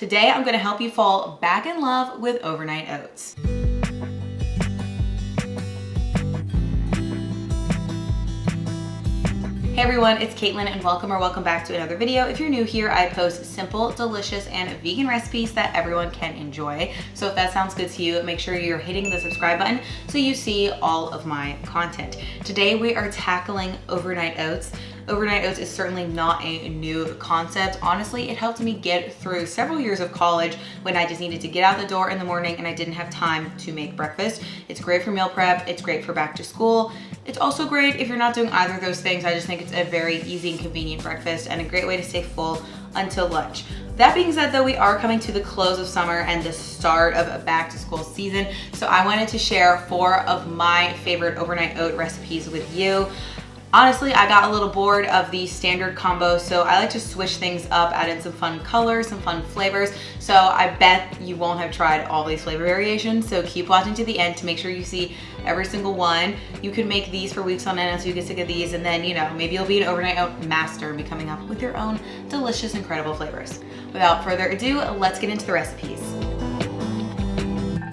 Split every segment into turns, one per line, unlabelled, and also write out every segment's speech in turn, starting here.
Today I'm gonna help you fall back in love with overnight oats. Hey everyone, it's Caitlin and welcome back to another video. If you're new here, I post simple, delicious, and vegan recipes that everyone can enjoy. So if that sounds good to you, make sure you're hitting the subscribe button so you see all of my content. Today we are tackling overnight oats. Overnight oats is certainly not a new concept. Honestly, it helped me get through several years of college when I just needed to get out the door in the morning and I didn't have time to make breakfast. It's great for meal prep, it's great for back to school. It's also great if you're not doing either of those things. I just think it's a very easy and convenient breakfast and a great way to stay full until lunch. That being said though, we are coming to the close of summer and the start of back to school season. So I wanted to share 4 of my favorite overnight oat recipes with you. Honestly, I got a little bored of the standard combo, so I like to switch things up, add in some fun colors, some fun flavors. So I bet you won't have tried all these flavor variations, so keep watching to the end to make sure you see every single one. You can make these for weeks on end until you get sick of these, and then, you know, maybe you'll be an overnight oat master and be coming up with your own delicious, incredible flavors. Without further ado, let's get into the recipes.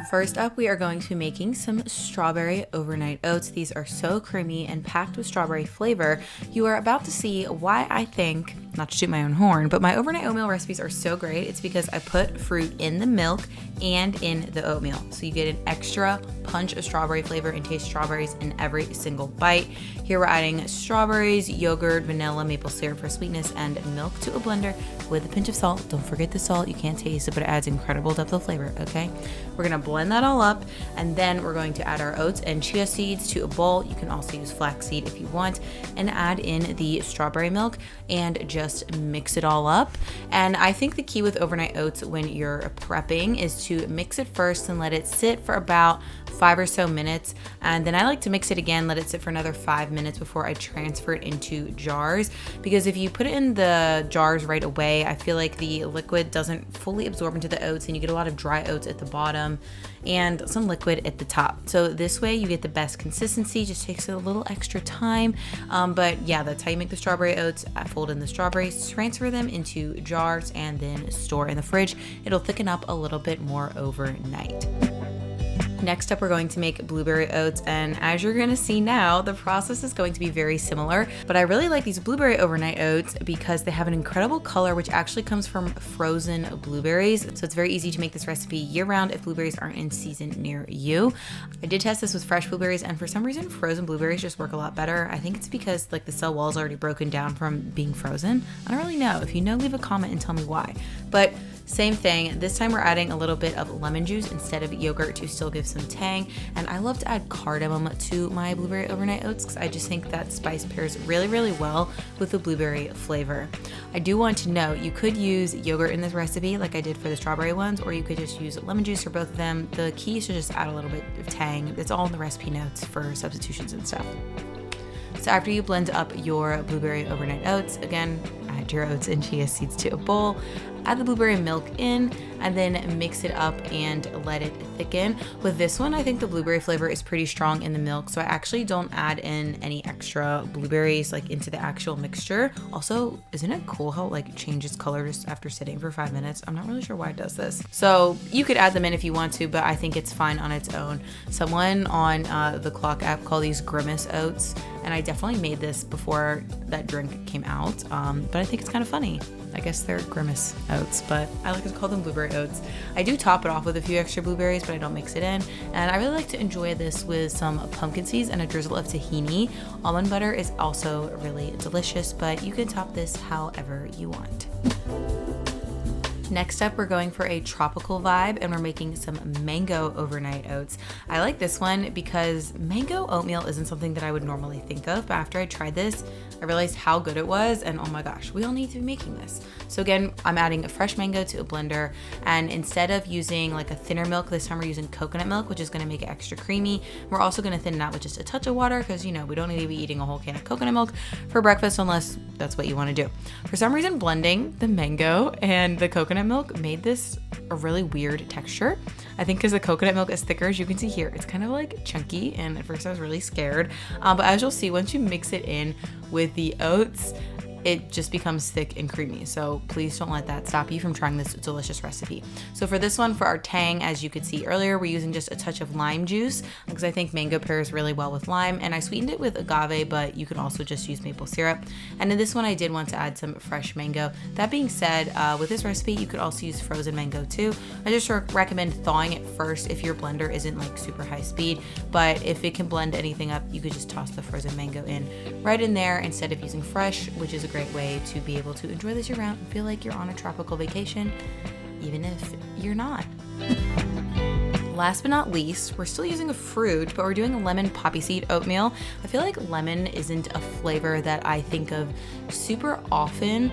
First up, we are going to be making some strawberry overnight oats. These are so creamy and packed with strawberry flavor. You are about to see why I think, not to shoot my own horn, but my overnight oatmeal recipes are so great. It's because I put fruit in the milk and in the oatmeal. So you get an extra punch of strawberry flavor and taste strawberries in every single bite. Here we're adding strawberries, yogurt, vanilla, maple syrup for sweetness, and milk to a blender with a pinch of salt. Don't forget the salt, you can't taste it, but it adds incredible depth of flavor, okay? We're gonna blend that all up, and then we're going to add our oats and chia seeds to a bowl. You can also use flaxseed if you want, and add in the strawberry milk and just mix it all up. And I think the key with overnight oats when you're prepping is to mix it first and let it sit for about 5 or so minutes, and then I like to mix it again, let it sit for another 5 minutes before I transfer it into jars, because if you put it in the jars right away, I feel like the liquid doesn't fully absorb into the oats and you get a lot of dry oats at the bottom and some liquid at the top. So this way you get the best consistency, just takes a little extra time, but yeah, that's how you make the strawberry oats. I fold in the strawberries, transfer them into jars, and then store in the fridge. It'll thicken up a little bit more overnight. Next up, we're going to make blueberry oats, and as you're gonna see now, the process is going to be very similar, but I really like these blueberry overnight oats because they have an incredible color, which actually comes from frozen blueberries. So it's very easy to make this recipe year-round if blueberries aren't in season near you. I did test this with fresh blueberries, and for some reason, frozen blueberries just work a lot better. I think it's because like the cell wall is already broken down from being frozen. I don't really know. If you know, leave a comment and tell me why. But same thing, this time we're adding a little bit of lemon juice instead of yogurt to still give some tang. And I love to add cardamom to my blueberry overnight oats because I just think that spice pairs really, really well with the blueberry flavor. I do want to note, you could use yogurt in this recipe like I did for the strawberry ones, or you could just use lemon juice for both of them. The key is to just add a little bit of tang. It's all in the recipe notes for substitutions and stuff. So after you blend up your blueberry overnight oats, again, add your oats and chia seeds to a bowl, add the blueberry milk in, and then mix it up and let it thicken. With this one, I think the blueberry flavor is pretty strong in the milk, so I actually don't add in any extra blueberries like into the actual mixture. Also, isn't it cool how it like changes color just after sitting for 5 minutes? I'm not really sure why it does this. So you could add them in if you want to, but I think it's fine on its own. Someone on the Clock app called these Grimace oats, and I definitely made this before that drink came out, but I think it's kind of funny. I guess they're Grimace oats, but I like to call them blueberry oats. I do top it off with a few extra blueberries, but I don't mix it in. And I really like to enjoy this with some pumpkin seeds and a drizzle of tahini. Almond butter is also really delicious, but you can top this however you want. Next up, we're going for a tropical vibe, and we're making some mango overnight oats. I like this one because mango oatmeal isn't something that I would normally think of, but after I tried this, I realized how good it was, and oh my gosh, we all need to be making this. So again, I'm adding a fresh mango to a blender, and instead of using like a thinner milk, this time we're using coconut milk, which is gonna make it extra creamy. We're also gonna thin it out with just a touch of water because, you know, we don't need to be eating a whole can of coconut milk for breakfast unless that's what you wanna do. For some reason, blending the mango and the coconut milk made this a really weird texture. I think because the coconut milk is thicker, as you can see here, it's kind of like chunky, and at first I was really scared. But as you'll see, once you mix it in with the oats, it just becomes thick and creamy. So please don't let that stop you from trying this delicious recipe. So for this one, for our tang, as you could see earlier, we're using just a touch of lime juice because I think mango pairs really well with lime, and I sweetened it with agave, but you can also just use maple syrup. And in this one, I did want to add some fresh mango. That being said, with this recipe, you could also use frozen mango too. I just recommend thawing it first if your blender isn't like super high speed, but if it can blend anything up, you could just toss the frozen mango in right in there instead of using fresh, which is a great way to be able to enjoy this year round and feel like you're on a tropical vacation, even if you're not. Last but not least, we're still using a fruit, but we're doing a lemon poppy seed oatmeal. I feel like lemon isn't a flavor that I think of super often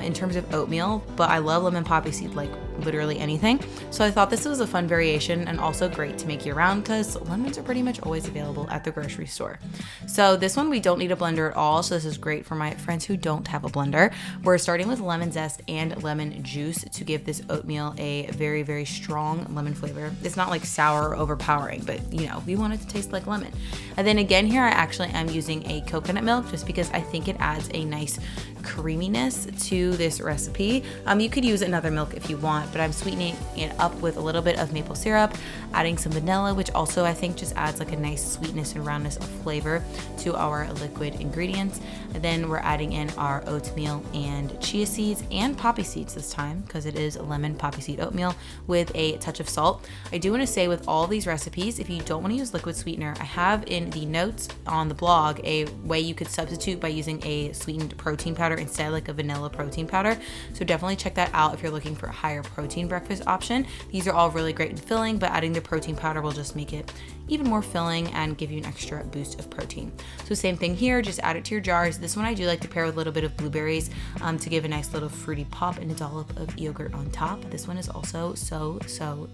in terms of oatmeal, but I love lemon poppy seed like literally anything. So I thought this was a fun variation and also great to make year round because lemons are pretty much always available at the grocery store. So this one we don't need a blender at all, so this is great for my friends who don't have a blender. We're starting with lemon zest and lemon juice to give this oatmeal a very, very strong lemon flavor. It's not like sour or overpowering, but you know, we want it to taste like lemon. And then again here, I actually am using a coconut milk just because I think it adds a nice creaminess to this recipe. You could use another milk if you want, but I'm sweetening it up with a little bit of maple syrup, adding some vanilla, which also I think just adds like a nice sweetness and roundness of flavor to our liquid ingredients. And then we're adding in our oatmeal and chia seeds and poppy seeds this time because it is lemon poppy seed oatmeal with a touch of salt. I do want to say with all these recipes, if you don't want to use liquid sweetener, I have in the notes on the blog a way you could substitute by using a sweetened protein powder instead, like a vanilla protein powder. So definitely check that out if you're looking for a higher protein breakfast option. These are all really great and filling, but adding the protein powder will just make it even more filling and give you an extra boost of protein. So same thing here, just add it to your jars. This one I do like to pair with a little bit of blueberries to give a nice little fruity pop and a dollop of yogurt on top. This one is also so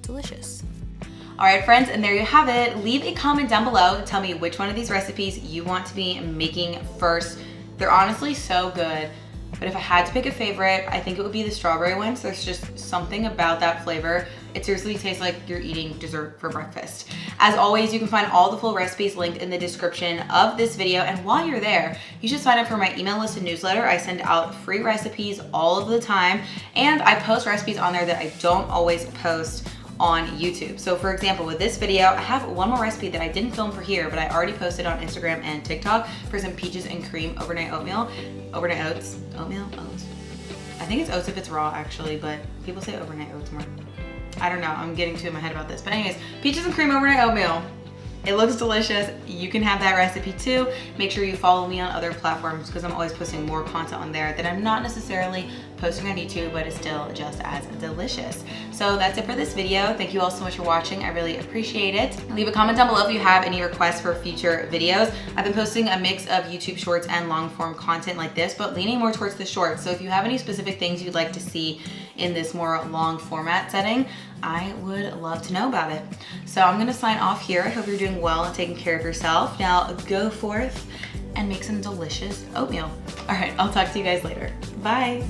delicious. All right, friends, and there you have it. Leave a comment down below to tell me which one of these recipes you want to be making first. They're honestly so good, but if I had to pick a favorite, I think it would be the strawberry ones. There's just something about that flavor. It seriously tastes like you're eating dessert for breakfast. As always, you can find all the full recipes linked in the description of this video. And while you're there, you should sign up for my email list and newsletter. I send out free recipes all of the time, and I post recipes on there that I don't always post on YouTube. So for example, with this video, I have one more recipe that I didn't film for here, but I already posted on Instagram and TikTok for some peaches and cream overnight oatmeal. Overnight oats. Oatmeal? Oats. I think it's oats if it's raw actually, but people say overnight oats more. I don't know, I'm getting too in my head about this. But anyways, peaches and cream overnight oatmeal. It looks delicious. You can have that recipe too. Make sure you follow me on other platforms because I'm always posting more content on there that I'm not necessarily posting on YouTube, but it's still just as delicious. So that's it for this video. Thank you all so much for watching. I really appreciate it. Leave a comment down below if you have any requests for future videos. I've been posting a mix of YouTube shorts and long form content like this, but leaning more towards the shorts. So if you have any specific things you'd like to see in this more long format setting, I would love to know about it. So I'm gonna sign off here. I hope you're doing well and taking care of yourself. Now go forth and make some delicious oatmeal. All right, I'll talk to you guys later. Bye.